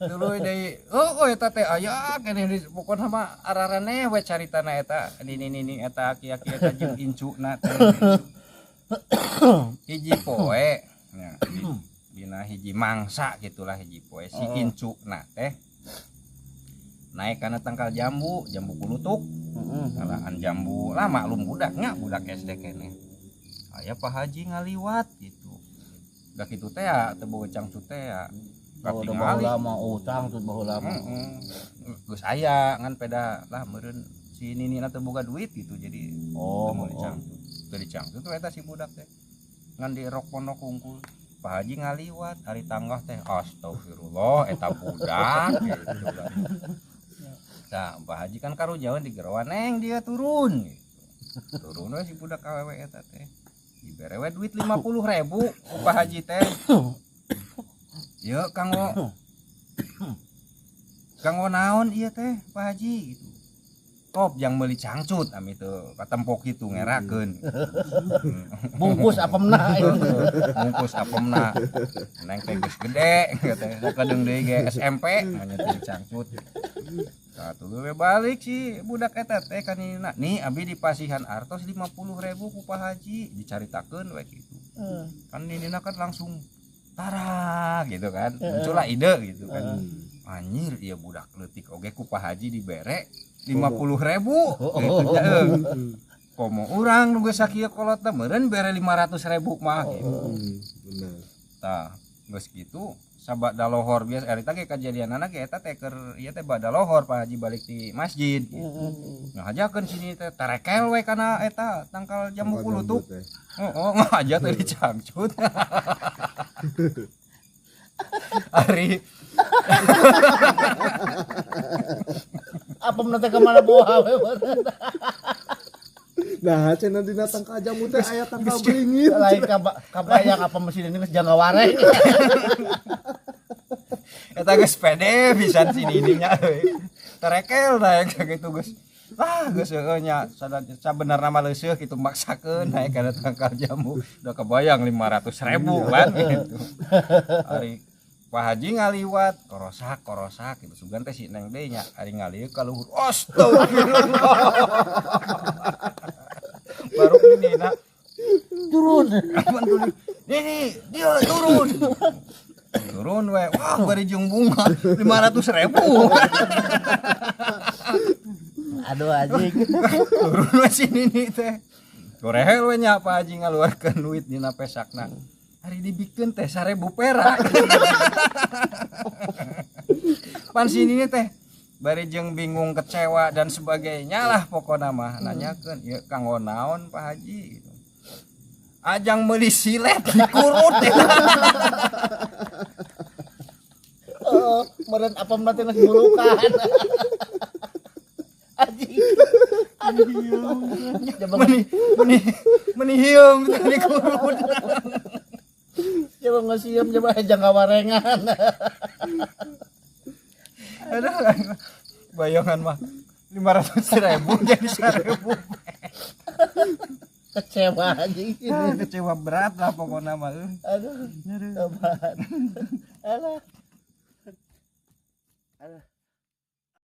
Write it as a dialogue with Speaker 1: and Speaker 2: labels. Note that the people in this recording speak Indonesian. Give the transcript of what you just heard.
Speaker 1: Tuluy deui. Eta teh aya keneh pokona mah araraneh we caritana eta. Ini eta aki-aki eta jeung incuna teh. Hiji poe nya dina hiji mangsa gitulah hiji poe si incuna teh naik kana tangkal jambu kulutuk. Ngalaan jambu lah maklum budaknya budak SD keneh. Aya Pak Haji ngaliwat gitu. Da kitu teh teu boga cangcut teh
Speaker 2: katingali lama utang teh baheula mah.
Speaker 1: Geus aya ngan peda lah meureun si ninina teu boga duit gitu jadi teu dicangcut. Teu dicangcut eta si budak teh. Ngan di rok pondok hungkul. Pak Haji ngaliwat hari tanggah teh astagfirullah eta budak gitu. Nah, Pak Haji kan karujawan di gerawan neng dia turun gitu. Turun we si budak awewe eta teh. Dibere we duit 50.000 ku Pak Haji teh. Ye kanggo naon ieu teh Pak Haji gitu. Top yang meuli cangcut ami teu katempok kitu ngerakeun.
Speaker 2: Bungkus apemna
Speaker 1: Bungkus apemna. Neng teh geus gede teh kadeung deui ge SMP nya teh cangcut. Satu we balik si budak eta teh kanina. Nih abi dipasihan artos 50.000 ku Pak Haji dicaritakeun we kitu. Kan ninina kan langsung tara gitu kan. Muncullah ide gitu kan. Anjir ieu budak leutik oge ku Pak Haji dibere 50.000 gitu nya. Komo urang nu geus sakieu kolot teh meureun bere 500.000 mah gitu.
Speaker 3: Bener.
Speaker 1: Tah geus kitu sabada lohor biasa eta ge kajadianana ge eta teh keur ieu teh bada lohor Pak Haji balik di masjid gitu. Ngajakeun sini teh tarekel we kana eta tangkal jambu kulutuk. Ngaja teh dicangcut. Ari
Speaker 2: apemna teh ka mana bawa we.
Speaker 3: Nah, cenah dina tangkal jambu teh aya tangkal beringin.
Speaker 2: Lain kabayang apa mesin ini geus jangga wareng.
Speaker 1: eta geus pede pisan sini ininya euy. Tarekel da kitu geus. Geus nya sabenerna mah leuseuh kitu maksakeun naik kana tangkal jambu. Da kebayang 500.000 kan gitu. Ari Pak Haji ngaliwat korosak gitu sugan teh si neng deui nya ari ngalieu ka luhur. Astagfirullah. Baru ninina
Speaker 2: Turun.
Speaker 1: Ini dia turun we. Wah bari jeung bunga 500.000.
Speaker 2: Aduh anjing.
Speaker 1: Turun we sini nih teh. Gorehel we nya Pak Haji ngaluarkeun duit dina pesakna. Hari dibikeun teh 1.000 perak. Pan sini teh bari jeung bingung kecewa dan sebagainya lah pokona mah nanyakeun ieu kanggo naon Pak Haji gitu. Ajang meuli silet dikurut teh.
Speaker 2: Meureun apemna teh geus bulukan. Anjing.
Speaker 1: Meni hiung dikurut.
Speaker 2: Coba ngasieum coba jangka warengan.
Speaker 1: Aduh, bayangan mah 500.000 jadi 1.000.
Speaker 2: Kecewa anjing.
Speaker 1: Kecewa berat lah pokoknya mah.
Speaker 2: Aduh. Alah.